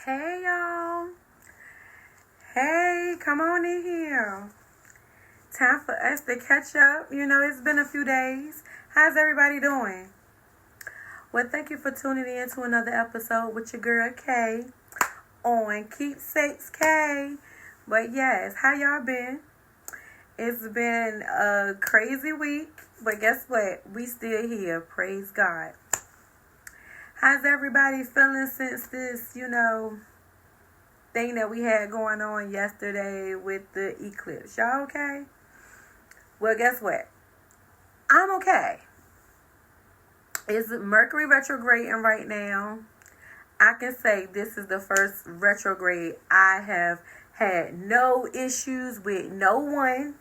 Hey y'all. Hey, come on in here. Time for us to catch up. It's been a few days. How's everybody doing? Well, thank you for tuning in to another episode with your girl Kay on Keepsakes K. But yes, how y'all been? It's been a crazy week, but guess what? We still here. Praise God. How's everybody feeling since this, thing that we had going on yesterday with the eclipse? Y'all okay? Well, guess what? I'm okay. It's Mercury retrograding right now. I can say this is the first retrograde I have had no issues with no one.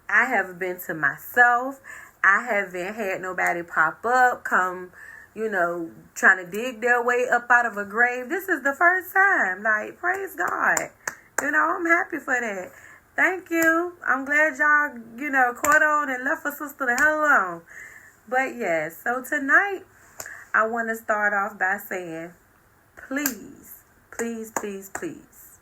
I have been to myself. I haven't had nobody pop up, come, trying to dig their way up out of a grave. This is the first time. Like, praise God. I'm happy for that. Thank you. I'm glad y'all, caught on and left a sister the hell alone. But yes, so tonight I want to start off by saying, please, please, please, please,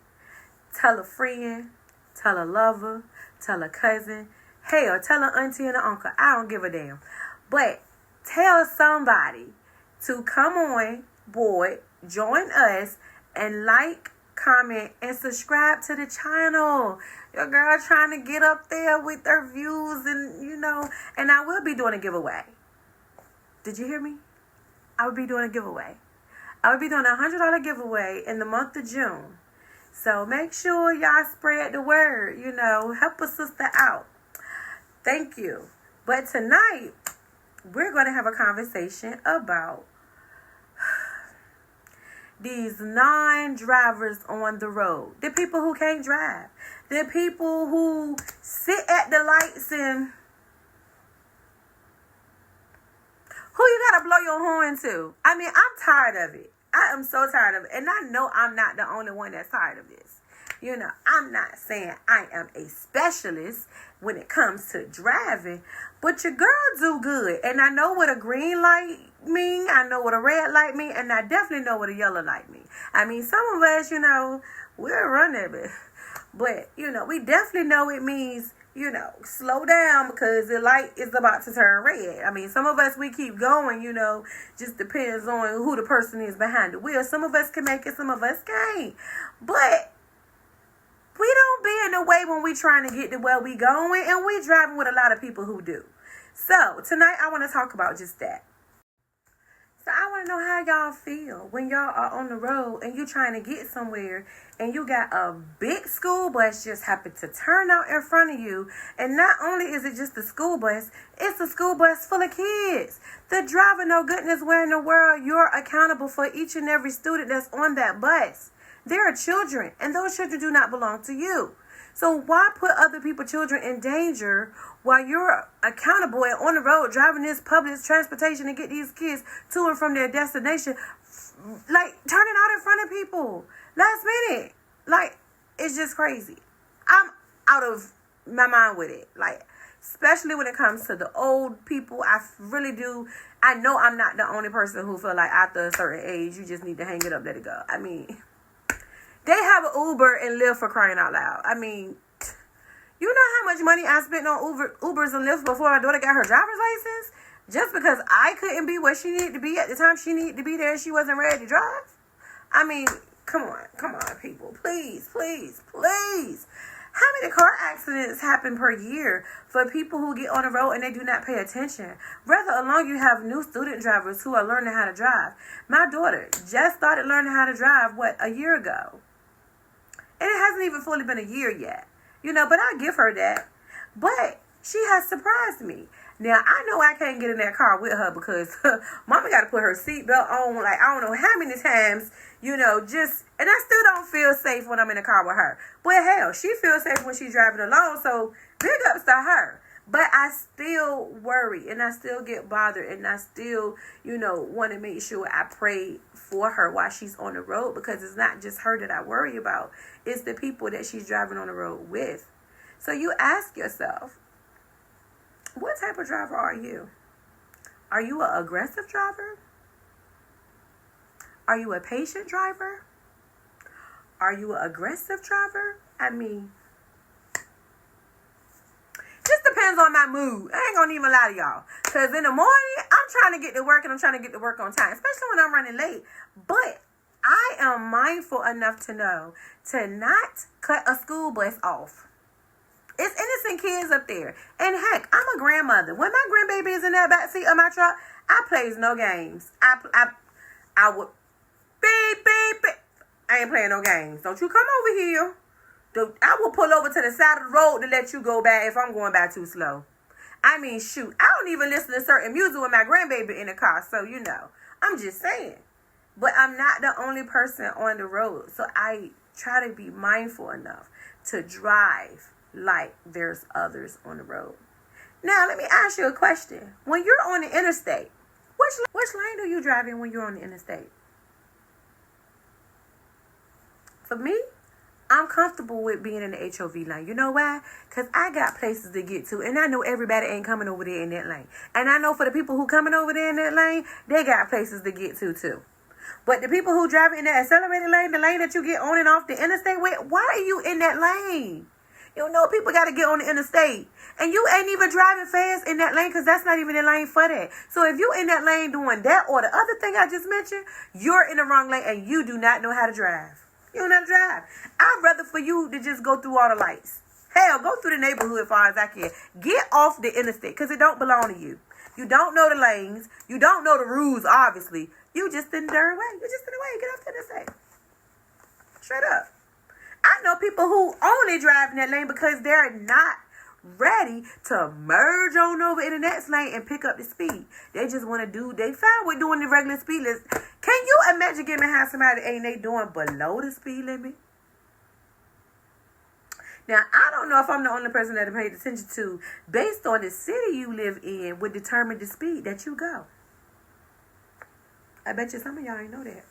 tell a friend, tell a lover, tell a cousin, hell, tell an auntie and an uncle. I don't give a damn. But tell somebody to come on board, join us, and like, comment, and subscribe to the channel. Your girl trying to get up there with her views and I will be doing a giveaway. Did you hear me? I will be doing a giveaway. I will be doing a $100 giveaway in the month of June. So make sure y'all spread the word, help a sister out. Thank you. But tonight, we're going to have a conversation about these non-drivers on the road. The people who can't drive. The people who sit at the lights and who you gotta blow your horn to. I mean, I'm tired of it. I am so tired of it. And I know I'm not the only one that's tired of this. I'm not saying I am a specialist when it comes to driving, but your girl do good. And I know what a green light mean. I know what a red light mean. And I definitely know what a yellow light mean. I mean, some of us, we'll run that bit. But, we definitely know it means, slow down because the light is about to turn red. I mean, some of us, we keep going, just depends on who the person is behind the wheel. Some of us can make it, some of us can't. But we don't be in the way when we trying to get to where we going, and we driving with a lot of people who do. So tonight I want to talk about just that. So I want to know how y'all feel when y'all are on the road and you trying to get somewhere and you got a big school bus just happen to turn out in front of you. And not only is it just a school bus, it's a school bus full of kids. The driver, no goodness, where in the world you're accountable for each and every student that's on that bus. There are children, and those children do not belong to you. So why put other people's children in danger while you're accountable and on the road driving this public transportation to get these kids to and from their destination? Like, turning out in front of people last minute. Like, it's just crazy. I'm out of my mind with it. Like, especially when it comes to the old people. I really do. I know I'm not the only person who feel like after a certain age, you just need to hang it up, let it go. I mean, they have an Uber and Lyft for crying out loud. I mean, you know how much money I spent on Ubers and Lyfts before my daughter got her driver's license? Just because I couldn't be where she needed to be at the time she needed to be there and she wasn't ready to drive? I mean, come on, people. Please, please, please. How many car accidents happen per year for people who get on the road and they do not pay attention? Rather along, you have new student drivers who are learning how to drive. My daughter just started learning how to drive, a year ago? And it hasn't even fully been a year yet. But I give her that. But she has surprised me. Now, I know I can't get in that car with her because mama got to put her seatbelt on, like, I don't know how many times, and I still don't feel safe when I'm in the car with her. But hell, she feels safe when she's driving alone, so big ups to her. But I still worry, and I still get bothered, and I still, want to make sure I pray for her while she's on the road, because it's not just her that I worry about. It's the people that she's driving on the road with. So you ask yourself, what type of driver are you? Are you an aggressive driver? Are you a patient driver? Are you an aggressive driver? I mean, just depends on my mood. I ain't gonna even lie to y'all. Because in the morning, I'm trying to get to work and I'm trying to get to work on time. Especially when I'm running late. But I am mindful enough to know to not cut a school bus off. It's innocent kids up there. And heck, I'm a grandmother. When my grandbaby is in that backseat of my truck, I plays no games. I would beep, beep, beep. I ain't playing no games. Don't you come over here. I will pull over to the side of the road to let you go by if I'm going by too slow. I mean, shoot, I don't even listen to certain music with my grandbaby in the car, so you know. I'm just saying. But I'm not the only person on the road, so I try to be mindful enough to drive like there's others on the road. Now, let me ask you a question. When you're on the interstate, which lane do you drive in when you're on the interstate? For me, I'm comfortable with being in the HOV lane. You know why? Because I got places to get to. And I know everybody ain't coming over there in that lane. And I know for the people who coming over there in that lane, they got places to get to too. But the people who drive in the accelerated lane, the lane that you get on and off the interstate with, why are you in that lane? You know, people got to get on the interstate. And you ain't even driving fast in that lane because that's not even the lane for that. So if you in that lane doing that or the other thing I just mentioned, you're in the wrong lane and you do not know how to drive. You don't know how to drive. I'd rather for you to just go through all the lights. Hell, go through the neighborhood as far as I can. Get off the interstate because it don't belong to you. You don't know the lanes. You don't know the rules, obviously. You just in the darn way. You just in the way. Get off the interstate. Straight up. I know people who only drive in that lane because they're not ready to merge on over in the next lane and pick up the speed. They just want to do, they fine with doing the regular speed limit. Can you imagine getting behind somebody ain't they doing below the speed limit? Now, I don't know if I'm the only person that I paid attention to, based on the city you live in, would determine the speed that you go. I bet you some of y'all ain't know that.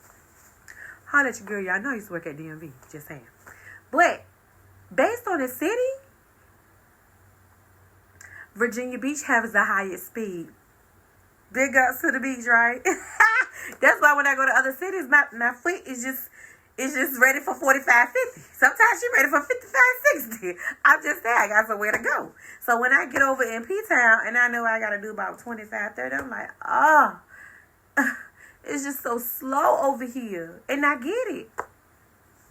Holla at your girl, y'all know I used to work at DMV, just saying. But, based on the city, Virginia Beach has the highest speed. Big ups to the beach, right? That's why when I go to other cities, my foot is just ready for 45, 50. Sometimes she's ready for 55, 60. I'm just saying, I got somewhere to go. So when I get over in P-Town and I know I got to do about 25, 30, I'm like, oh, it's just so slow over here. And I get it.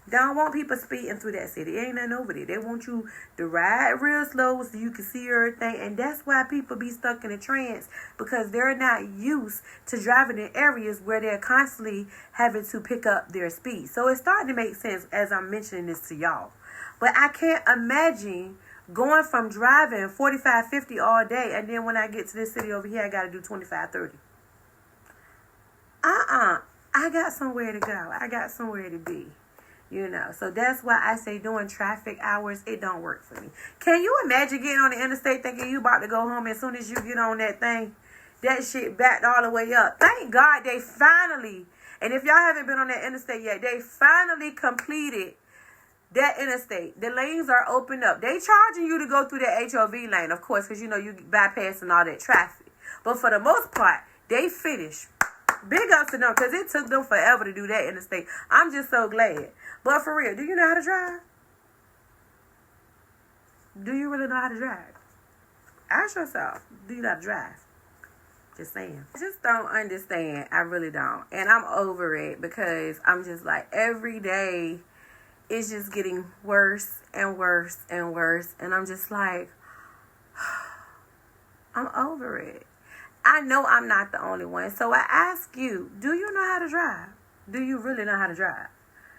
They don't want people speeding through that city. Ain't nothing over there. They want you to ride real slow so you can see everything. And that's why people be stuck in a trance, because they're not used to driving in areas where they're constantly having to pick up their speed. So it's starting to make sense as I'm mentioning this to y'all. But I can't imagine going from driving 45, 50 all day, and then when I get to this city over here, I got to do 25, 30. I got somewhere to go. I got somewhere to be. You know, so that's why I say doing traffic hours, it don't work for me. Can you imagine getting on the interstate thinking you about to go home, and as soon as you get on that thing, that shit backed all the way up? Thank God they finally, and if y'all haven't been on that interstate yet, they finally completed that interstate. The lanes are opened up. They charging you to go through that HOV lane, of course, because you know you bypassing all that traffic. But for the most part, they finished. Big ups to them, because it took them forever to do that interstate. I'm just so glad. But for real, do you know how to drive? Do you really know how to drive? Ask yourself, do you know how to drive? Just saying. I just don't understand. I really don't. And I'm over it, because I'm just like, every day it's just getting worse and worse and worse. And I'm just like, I'm over it. I know I'm not the only one. So I ask you, do you know how to drive? Do you really know how to drive?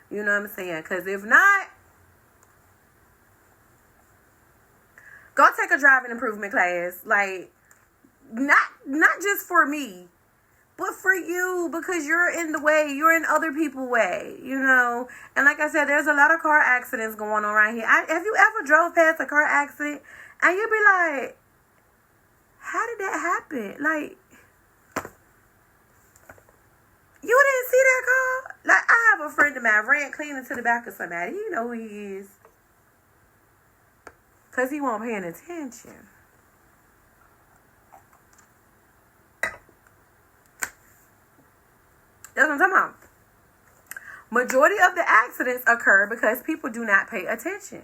You know what I'm saying? Because if not, go take a driving improvement class. Like, not just for me, but for you, because you're in the way. You're in other people's way, you know? And like I said, there's a lot of car accidents going on around here. Have you ever drove past a car accident and you'd be like, how did that happen? Like, you didn't see that car? Like, I have a friend of mine ran clean into the back of somebody. You know who he is. Because he wasn't paying attention. That's what I'm talking about. Majority of the accidents occur because people do not pay attention.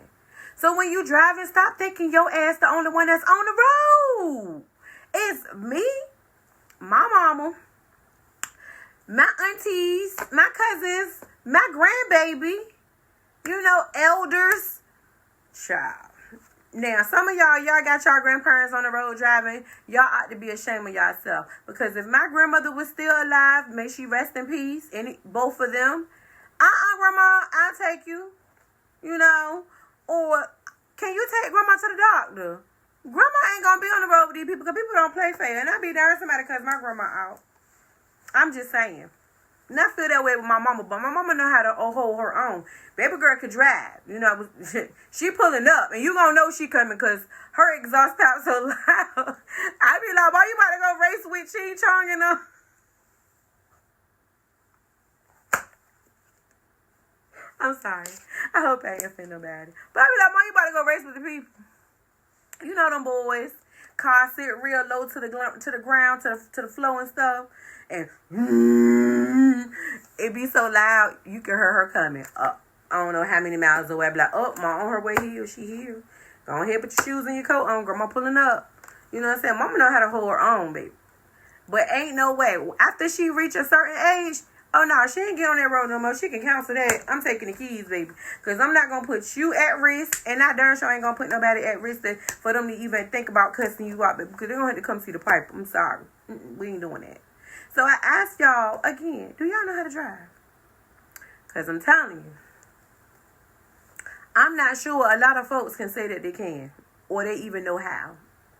So when you driving, stop thinking your ass the only one that's on the road. It's me, my mama, my aunties, my cousins, my grandbaby, elders, child. Now, some of y'all got y'all grandparents on the road driving. Y'all ought to be ashamed of yourself. Because if my grandmother was still alive, may she rest in peace, both of them. Grandma, I'll take you. Or can you take grandma to the doctor? Grandma ain't gonna be on the road with these people because people don't play fair. And I be there with somebody because my grandma out. I'm just saying. And I feel that way with my mama, but my mama know how to hold her own. Baby girl could drive. She pulling up, and you gonna know she coming because her exhaust out so loud. I be like, boy, you about to go race with Ching Chong and them. I'm sorry. I hope I ain't offend nobody. But I be like, boy, you about to go race with the people. You know them boys. Car sit real low to the ground, to the floor and stuff. And it be so loud, you can hear her coming up. I don't know how many miles away. I be like, oh, ma on her way here. She here. Go ahead, put your shoes and your coat on. Grandma pulling up. You know what I'm saying? Mama know how to hold her own, baby. But ain't no way. After she reach a certain age, oh, no, she ain't get on that road no more. She can cancel that. I'm taking the keys, baby. Because I'm not going to put you at risk. And I darn sure ain't going to put nobody at risk for them to even think about cussing you out. Because they're going to have to come see the pipe. I'm sorry. We ain't doing that. So I ask y'all, again, do y'all know how to drive? Because I'm telling you, I'm not sure a lot of folks can say that they can. Or they even know how.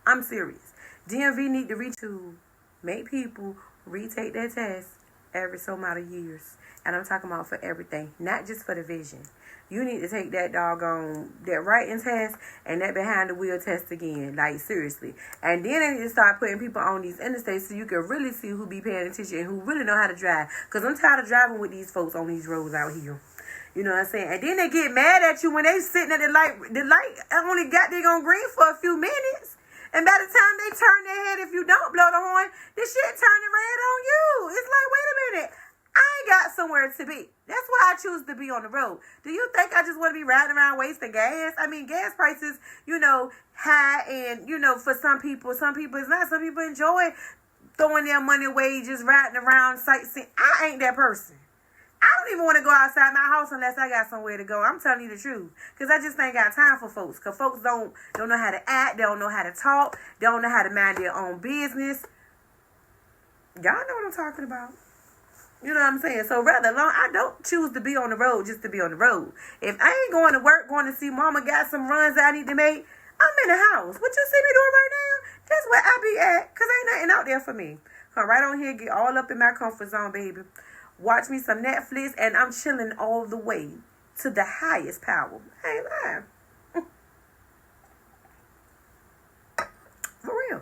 I'm serious. DMV need to make people retake their test every so amount of years. And I'm talking about for everything, not just for the vision. You need to take that writing test and that behind the wheel test again. Like, seriously. And then they need to start putting people on these interstates so you can really see who be paying attention and who really know how to drive. Because I'm tired of driving with these folks on these roads out here. You know what I'm saying? And then they get mad at you when they sitting at the light only got they on green for a few minutes. And by the time they turn their head, if you don't blow the horn, the shit turning red on you. It's like, wait a minute. I ain't got somewhere to be. That's why I choose to be on the road. Do you think I just want to be riding around wasting gas? I mean, gas prices, high. And, for some people it's not. Some people enjoy throwing their money away, just riding around, sightseeing. I ain't that person. I don't even want to go outside my house unless I got somewhere to go. I'm telling you the truth. Because I just ain't got time for folks. Because folks don't know how to act. They don't know how to talk. They don't know how to mind their own business. Y'all know what I'm talking about. You know what I'm saying? So I don't choose to be on the road just to be on the road. If I ain't going to work, going to see mama got some runs that I need to make, I'm in the house. What you see me doing right now? That's where I be at. Because ain't nothing out there for me. Come right on here, get all up in my comfort zone, baby. Watch me some Netflix, and I'm chilling all the way to the highest power. I ain't lying. For real.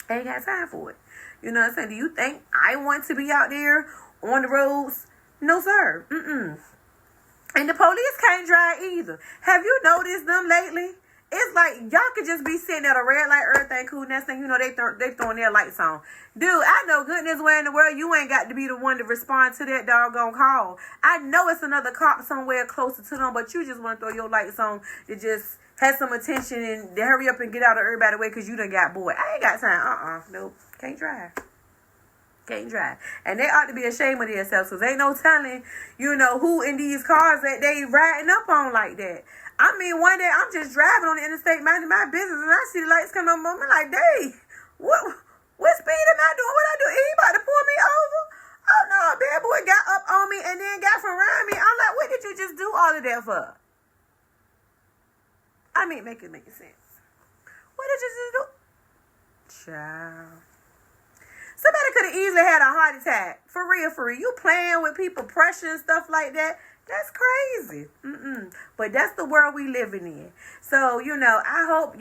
I ain't got time for it. You know what I'm saying? Do you think I want to be out there on the roads? No, sir. And the police can't drive either. Have you noticed them lately? It's like y'all could just be sitting at a red light, everything cool. Next thing you know, they throwing their lights on. Dude, I know goodness where in the world you ain't got to be the one to respond to that doggone call. I know it's another cop somewhere closer to them, but you just want to throw your lights on to just have some attention and to hurry up and get out of everybody's way because you done got bored. I ain't got time. Nope. Can't drive. Can't drive. And they ought to be ashamed of themselves because ain't no telling, who in these cars that they riding up on like that. I mean, one day I'm just driving on the interstate, minding my business, and I see the lights come on. I'm like, dang, what speed am I doing? What I do? He about to pull me over? Oh, no, bad boy got up on me and then got from around me. I'm like, what did you just do all of that for? I mean, make it sense. What did you just do? Child. Somebody could have easily had a heart attack. For real. You playing with people, pressure and stuff like that. That's crazy. But that's the world we living in. So, I hope,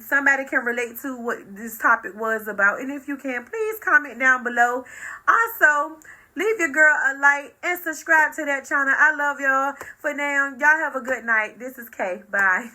somebody can relate to what this topic was about. And if you can, please comment down below. Also, leave your girl a like and subscribe to that channel. I love y'all. For now, y'all have a good night. This is Kay. Bye.